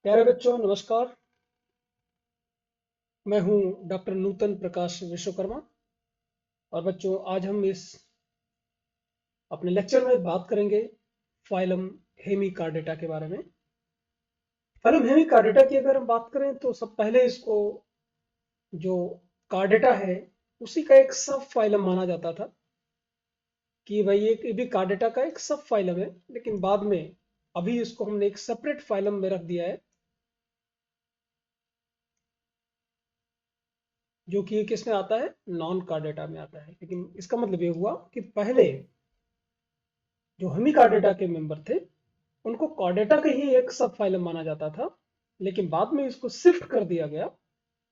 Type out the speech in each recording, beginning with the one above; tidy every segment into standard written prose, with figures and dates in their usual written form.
प्यारे बच्चों नमस्कार। मैं हूं डॉक्टर नूतन प्रकाश विश्वकर्मा। और बच्चों आज हम इस अपने लेक्चर में बात करेंगे फाइलम हेमिकार्डेटा के बारे में। फाइलम हेमिकार्डेटा की अगर हम बात करें तो सब पहले इसको जो कार्डेटा है उसी का एक सब फाइलम माना जाता था कि भाई ये भी कार्डेटा का एक सब फाइलम है, लेकिन बाद में अभी इसको हमने एक सेपरेट फाइलम में रख दिया है जो कि किस में आता है, नॉन कार्डेटा में आता है। लेकिन इसका मतलब ये हुआ कि पहले जो हेमिकार्डेटा के मेंबर थे उनको कार्डेटा का ही एक सब फाइलम माना जाता था, लेकिन बाद में इसको शिफ्ट कर दिया गया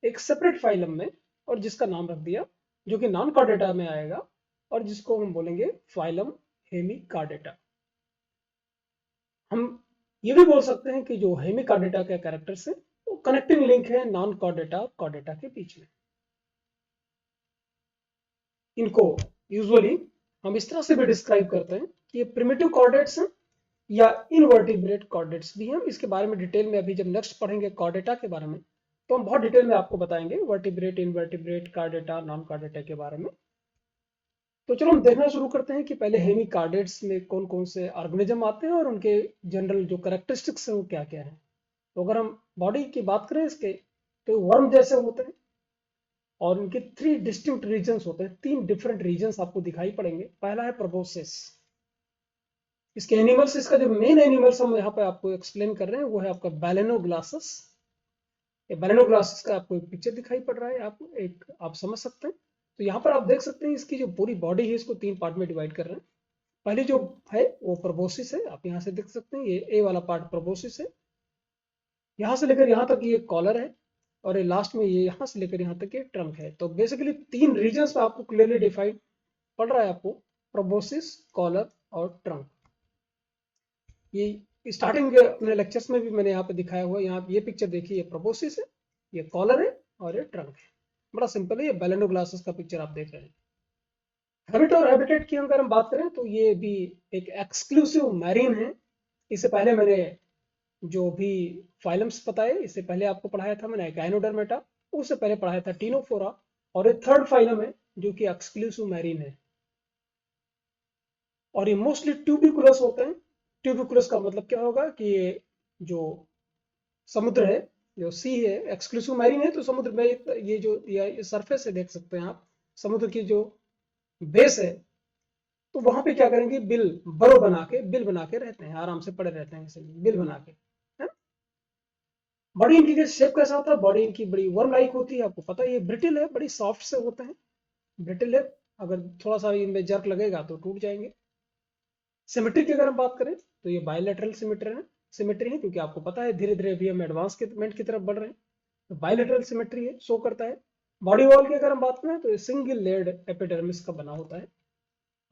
एक सेपरेट फाइलम में और जिसका नाम रख दिया जो कि नॉन कार्डेटा में आएगा और जिसको हम बोलेंगे फाइलम हेमिकार्डेटा। हम ये भी बोल सकते हैं कि जो हेमिकार्डेटा के कैरेक्टर्स है वो कनेक्टिंग लिंक है नॉन कार्डेटा और कार्डेटा के बीच में। इनको यूजुअली हम इस तरह से भी डिस्क्राइब करते हैं कि ये प्रिमिटिव कॉर्डेट्स हैं या इनवर्टिब्रेट कॉर्डेट्स भी हैं। इसके बारे में डिटेल में अभी जब नेक्स्ट पढ़ेंगे कॉर्डेटा के बारे में तो हम बहुत डिटेल में आपको बताएंगे vertebrate, invertebrate, chordata, non chordata के बारे में। तो चलो हम देखना शुरू करते हैं कि पहले हेमिकार्डेट्स में कौन कौन से ऑर्गेनिज्म आते हैं और उनके जनरल जो कैरेक्टरिस्टिक्स हैं वो क्या क्या है। तो अगर हम बॉडी की बात करें इसके तो वर्म जैसे होते हैं और उनके 3 डिस्टिंक्ट रीजन्स होते हैं। 3 डिफरेंट रीजन्स आपको दिखाई पड़ेंगे। पहला है प्रोबोसिस। इसके एनिमल्स, इसका जो मेन एनिमल्स हम यहाँ पे आपको एक्सप्लेन कर रहे हैं वो है आपका बैलेनोग्लासस। ये बैलेनोग्लासस का आपको एक पिक्चर दिखाई पड़ रहा है, आप समझ सकते हैं। तो यहाँ पर आप देख सकते हैं इसकी जो पूरी बॉडी है इसको 3 पार्ट में डिवाइड कर रहे हैं। पहले जो है वो प्रोबोसिस है, आप यहाँ से देख सकते हैं ये ए वाला पार्ट प्रोबोसिस है। यहाँ से लेकर यहाँ तक ये कॉलर है और ये लास्ट में ये यहाँ से लेकर यहाँ तक ये ट्रंक है। तो बेसिकली 3 रीजन्स पे आपको क्लियरली डिफाइंड पड़ रहा है आपको, प्रोबोसिस, कॉलर और ट्रंक। ये स्टार्टिंग अपने लेक्चर्स में भी मैंने यहाँ पे दिखाया हुआ है। यहाँ ये पिक्चर देखिए, ये प्रोबोसिस है, ये कॉलर है और ये ट्रंक है। बड़ा सिंपल है। ये बैलेनोग्लासेस का पिक्चर आप देख रहे हैं। हैबिट और हैबिटेट की अगर हम बात करें तो ये भी एक एक्सक्लूसिव मैरीन है। इससे पहले मैंने जो भी फाइलम्स बताए, इससे पहले आपको पढ़ाया था मैंने गायनोडर्मेटा, उससे पहले पढ़ाया था टीनोफोरा, और ये थर्ड फाइलम है जो कि एक्सक्लूसिव मैरीन है। और ये मोस्टली ट्यूबिकुलस होते हैं। ट्यूबिकुलस का मतलब क्या होगा कि ये जो समुद्र है, जो सी है, एक्सक्लूसिव मैरीन है तो समुद्र में ये जो ये सरफेस है देख सकते हैं आप, समुद्र की जो बेस है, तो वहां पे क्या करेंगे, बिल बना के रहते हैं, आराम से पड़े रहते हैं ऐसे बिल बना के, है। बॉडी इनकी का शेप कैसा होता है, बॉडी इनकी बड़ी वर्म लाइक होती है। आपको पता है ये ब्रिटिल है, बड़ी सॉफ्ट से होते हैं, ब्रिटिल है। अगर थोड़ा सा इनमें जर्क लगेगा तो टूट जाएंगे। सिमेट्री की अगर हम बात करें तो ये बायलैटरल सिमेट्री है क्योंकि आपको पता है धीरे धीरे अभी हम एडवांसमेंट की तरफ बढ़ रहे हैं। तो बायलैटरल सिमेट्री है, शो करता है। बॉडी वॉल की अगर हम बात करें तो ये सिंगल लेयर्ड एपिडर्मिस का बना होता है।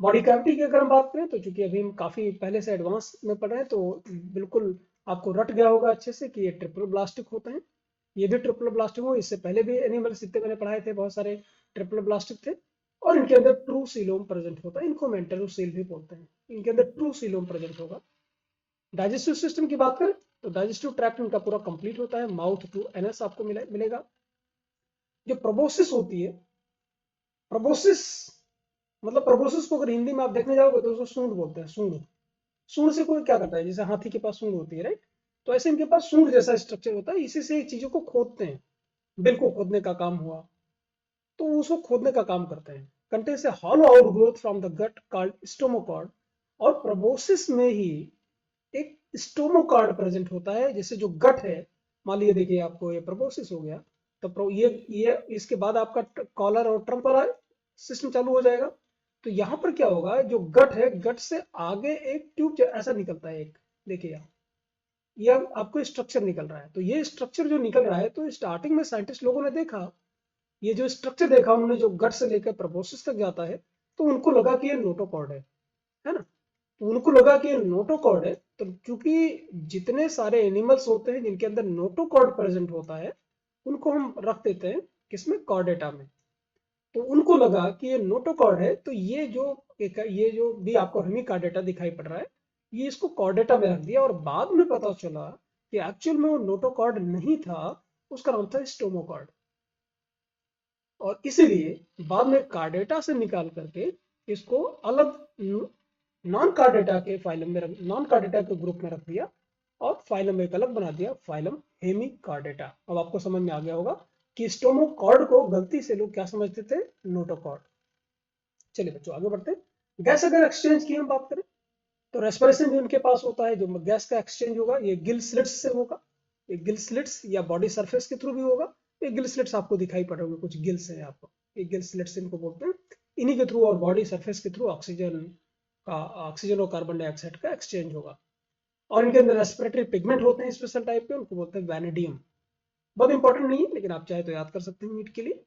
बॉडी कैविटी की अगर हम बात करें तो चूंकि अभी हम काफी पहले से एडवांस में पढ़ रहे हैं तो बिल्कुल आपको रट गया होगा अच्छे से कि ये ट्रिपल ब्लास्टिक होते हैं। ये भी ट्रिपल ब्लास्टिक हो, इससे पहले भी एनिमल्स जितने मैंने पढ़ाए थे बहुत सारे ट्रिपल ब्लास्टिक थे। और इनके अंदर ट्रू सीलोम प्रेजेंट होता है, इनको मेंटेरोसील भी बोलते हैं। इनके अंदर ट्रू सीलोम प्रेजेंट होगा। डाइजेस्टिव सिस्टम की बात करें तो डाइजेस्टिव ट्रैक्ट इनका पूरा कंप्लीट होता है, माउथ टू एनस आपको मिलेगा। जो प्रोबोसिस होती है, प्रोबोसिस मतलब प्रोबोसिस को अगर हिंदी में आप देखने जाओगे तो उसको सूंड बोलते हैं। सूंड, सूंड से कोई क्या करता है, जैसे हाथी के पास सूंड होती है, राइट। तो ऐसे इनके पास सूंड जैसा स्ट्रक्चर होता है, इसी से चीजों को खोदते हैं। बिल को खोदने का काम हुआ तो उसको खोदने का काम करते हैं। कंटेन से hollow out growth from the gut called stomochord. और प्रोबोसिस में ही एक स्टोमोकॉर्ड प्रेजेंट होता है, जैसे जो गट है, मान लीजिए देखिए आपको ये प्रोबोसिस हो गया तो ये इसके बाद आपका कॉलर और ट्रंक वाला सिस्टम चालू हो जाएगा। तो यहाँ पर क्या होगा, जो गट है, गट से आगे एक ट्यूब ऐसा निकलता है एक, देखिए यहाँ ये आपको स्ट्रक्चर निकल रहा है। तो ये स्ट्रक्चर जो निकल रहा है, तो स्टार्टिंग में साइंटिस्ट लोगों ने देखा, ये जो स्ट्रक्चर देखा उन्होंने जो गट से लेकर प्रोबोसिस तक जाता है, तो उनको लगा कि ये नोटोकॉर्ड है ना। तो उनको लगा कि ये नोटोकॉर्ड है। तो क्योंकि जितने सारे एनिमल्स होते हैं जिनके अंदर नोटोकॉर्ड प्रेजेंट होता है उनको हम रख देते हैं किसमें, कॉर्डेटा में। तो उनको लगा कि ये नोटोकॉर्ड है, तो ये जो भी आपको हेमिकार्डेटा दिखाई पड़ रहा है, ये इसको कॉर्डेटा में रख दिया। और बाद में पता चला कि एक्चुअल में वो नोटोकॉर्ड नहीं था, उसका नाम था स्टोमोकॉर्ड। और इसीलिए बाद में कार्डेटा से निकाल करके इसको अलग नॉन कार्डेटा के फाइलम में नॉन कार्डेटा के ग्रुप में रख दिया और फाइलम एक अलग बना दिया, फाइलम हेमिकार्डेटा। अब आपको समझ में आ गया होगा कि स्टोमोकॉर्ड को गलती से लोग क्या समझते थे, नोटोकॉर्ड। चलिए बच्चों आगे बढ़ते हैं। गैस अगर एक्सचेंज की हम बात करें तो रेस्पिरेशन जो उनके पास होता है, जो गैस का एक्सचेंज होगा, ये गिल स्लिट्स से होगा। ये गिल स्लिट्स या बॉडी सरफेस के थ्रू भी होगा। ये गिल स्लिट्स आपको दिखाई पड़ रहे होंगे, कुछ गिल्स हैं आपको, ये गिल स्लिट्स इनको बोलते हैं। इन्हीं के थ्रू और बॉडी सरफेस के थ्रू ऑक्सीजन और कार्बन डाइऑक्साइड का एक्सचेंज होगा। और इनके अंदर रेस्पिरेटरी पिगमेंट होते हैं स्पेशल टाइप के, उनको बोलते हैं वैनेडियम। बहुत इंपॉर्टेंट नहीं है, लेकिन आप चाहे तो याद कर सकते हैं नीट के लिए।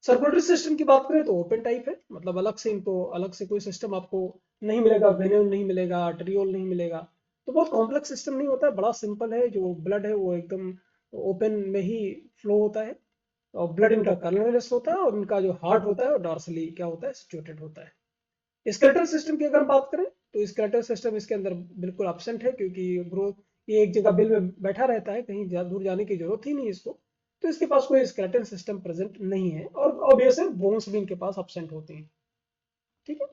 सर्कुलेटरी सिस्टम की बात करें तो ओपन टाइप है, मतलब अलग से कोई सिस्टम आपको नहीं मिलेगा, वेन्यूल नहीं मिलेगा, आर्टेरियोल नहीं मिलेगा। तो बहुत कॉम्प्लेक्स सिस्टम नहीं होता है, बड़ा सिंपल है। जो ब्लड है वो एकदम ओपन में ही फ्लो होता है, और ब्लड इनका कलरलेस होता है, और इनका जो हार्ट होता है वो डॉर्सली क्या होता है, सिचुएटेड होता है। स्केलेटल सिस्टम की अगर हम बात करें तो स्केलेटल सिस्टम इसके अंदर बिल्कुल एब्सेंट है, क्योंकि ग्रोथ ये एक जगह बिल में बैठा रहता है, कहीं दूर जाने की जरूरत ही नहीं है इसको। तो इसके पास कोई स्केलेटन सिस्टम प्रेजेंट नहीं है, और ऑब्वियस है बोन्स भी इनके पास एब्सेंट होती हैं। ठीक है।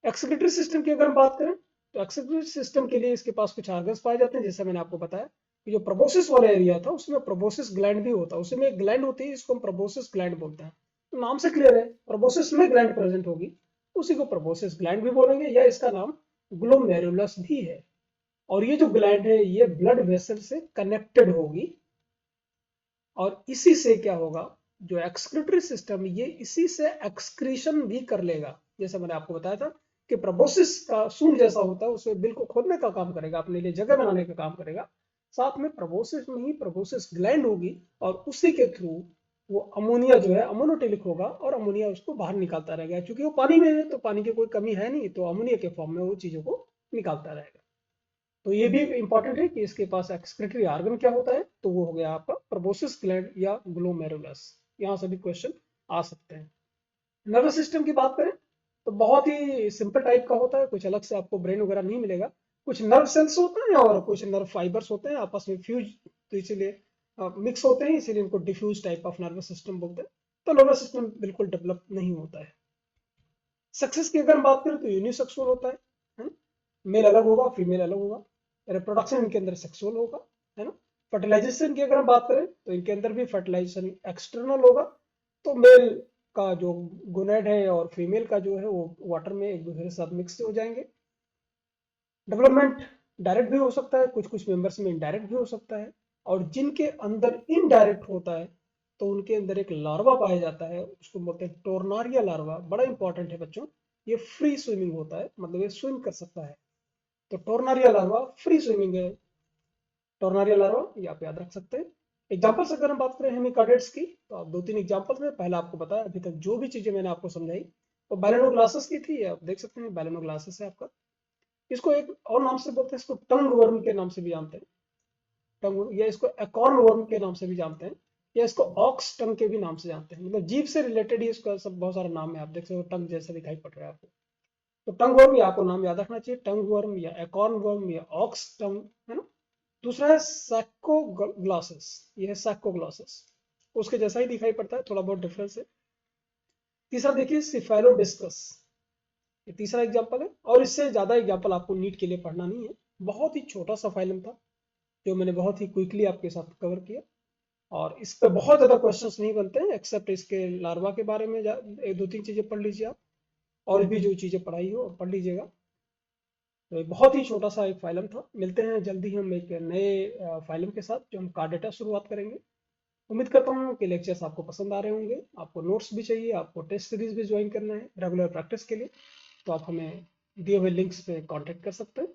एक्सक्रीटरी सिस्टम की अगर हम बात करें तो एक्सक्रीटरी सिस्टम के लिए इसके पास कुछ ऑर्गन्स पाए जाते हैं, जैसे मैंने आपको बताया कि जो प्रोबोसिस वाला एरिया था उसमें प्रोबोसिस ग्लैंड भी होता है, उसमें एक ग्लैंड होती है जिसको हम प्रोबोसिस ग्लैंड बोलते हैं। तो नाम से क्लियर है, प्रोबोसिस में ग्लैंड प्रेजेंट होगी, उसी को प्रोबोसिस ग्लैंड भी बोलेंगे, या इसका नाम ग्लोमेरुलस भी है। और ये जो ग्लैंड है ये ब्लड वेसल से कनेक्टेड होगी, और इसी से क्या होगा, जो एक्सक्रीटरी सिस्टम ये इसी से एक्सक्रीशन भी कर लेगा। जैसे मैंने आपको बताया था कि प्रोबोसिस का सूंड जैसा होता है, उसमें बिल को खोदने का काम करेगा, अपने लिए जगह बनाने का काम करेगा। साथ में प्रोबोसिस में ही प्रोबोसिस ग्लैंड होगी, और उसी के थ्रू वो अमोनिया जो है अमोनोटेलिक होगा, और अमोनिया उसको बाहर निकालता रहेगा। क्योंकि वो पानी में है तो पानी की कोई कमी है नहीं, तो अमोनिया के फॉर्म में वो चीजों को निकालता रहेगा। तो ये भी इंपॉर्टेंट है कि इसके पास एक्सक्रीटरी ऑर्गन क्या होता है, तो वो हो गया आपका प्रोबोसिस ग्लैंड या ग्लोमेरुलस। यहाँ से भी क्वेश्चन आ सकते हैं। नर्वस सिस्टम की बात करें तो बहुत ही सिंपल टाइप का होता है, कुछ अलग से आपको ब्रेन वगैरह नहीं मिलेगा। कुछ नर्व सेल्स होते हैं और कुछ नर्व फाइबर्स होते हैं, आपस में फ्यूज, तो इसीलिए मिक्स होते हैं, इसीलिए इनको diffuse type of nervous system बोलते हैं। तो नर्वस सिस्टम बिल्कुल डेवलप नहीं होता है। सक्सेस की अगर हम बात करें तो यूनिसेक्सुअल होता है ना? मेल अलग होगा, फीमेल अलग होगा। रिप्रोडक्शन इनके अंदर सेक्सुअल होगा, है ना। फर्टिलाइजेशन की अगर हम बात करें तो इनके अंदर भी फर्टिलाइजेशन एक्सटर्नल होगा। तो मेल का जो गोनेड है और फीमेल का जो है वो वाटर में एक दूसरे के साथ मिक्स हो जाएंगे। डेवलपमेंट डायरेक्ट भी हो सकता है, कुछ कुछ मेंबर्स में इनडायरेक्ट भी हो सकता है। और जिनके अंदर इनडायरेक्ट होता है तो उनके अंदर एक लार्वा पाया जाता है, उसको बोलते हैं टोर्नारिया लार्वा। बड़ा इंपॉर्टेंट है बच्चों, ये फ्री स्विमिंग होता है, मतलब ये स्विम कर सकता है। तो टोर्नारिया लार्वा फ्री स्विमिंग है, टोर्नारिया लार्वा ये आप याद रख सकते हैं। एग्जाम्पल्स अगर हम बात करें हेमिकार्डेट्स की तो आप दो तीन एग्जाम्पल्स में, पहले आपको बताया अभी तक जो भी चीजें मैंने आपको समझाई वो बैलेनोग्लासेस की थी, आप देख सकते हैं बैलेनोग्लासेस है आपका। इसको एक और नाम से बोलते हैं, इसको टंग वर्म के नाम से भी जानते हैं, टंग, या इसको एकॉर्न वर्म के नाम से भी जानते हैं, या इसको ऑक्स टंग के भी नाम से जानते हैं। मतलब जीभ से रिलेटेड ही इसका सब बहुत सारा नाम है, आप देख सकते हो टंग जैसा दिखाई पड़ रहा है आपको। तो टंग वर्म, या आपको नाम याद रखना चाहिए, टंग वर्म या एकॉर्न वर्म या ऑक्स टंग, है ना। दूसरा है सैकोग्लॉसस, ये है सैकोग्लॉसस, उसके जैसा ही दिखाई पड़ता है, थोड़ा बहुत डिफरेंस है। तीसरा देखिए सिफेलोडिस्कस, ये तीसरा एग्जाम्पल है। और इससे ज्यादा एग्जाम्पल आपको नीट के लिए पढ़ना नहीं है, बहुत ही छोटा सा फाइलम था जो मैंने बहुत ही क्विकली आपके साथ कवर किया। और इस पे बहुत ज्यादा क्वेश्चंस नहीं बनते हैं, एक्सेप्ट इसके लार्वा के बारे में एक दो तीन चीजें पढ़ लीजिए आप, और भी जो चीजें पढ़ाई हो पढ़ लीजिएगा। तो एक बहुत ही छोटा सा एक फाइलम था। मिलते हैं जल्दी हम एक नए फाइलम के साथ, जो हम कार्ड डेटा शुरुआत करेंगे। उम्मीद करता हूँ कि लेक्चर्स आपको पसंद आ रहे होंगे। आपको नोट्स भी चाहिए, आपको टेस्ट सीरीज भी ज्वाइन करना है रेगुलर प्रैक्टिस के लिए, तो आप हमें दिए हुए लिंक्स पे कांटेक्ट कर सकते हैं।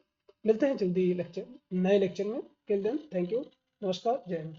मिलते हैं जल्दी लेक्चर, नए लेक्चर में। टिल देन थैंक यू, नमस्कार, जय हिंद।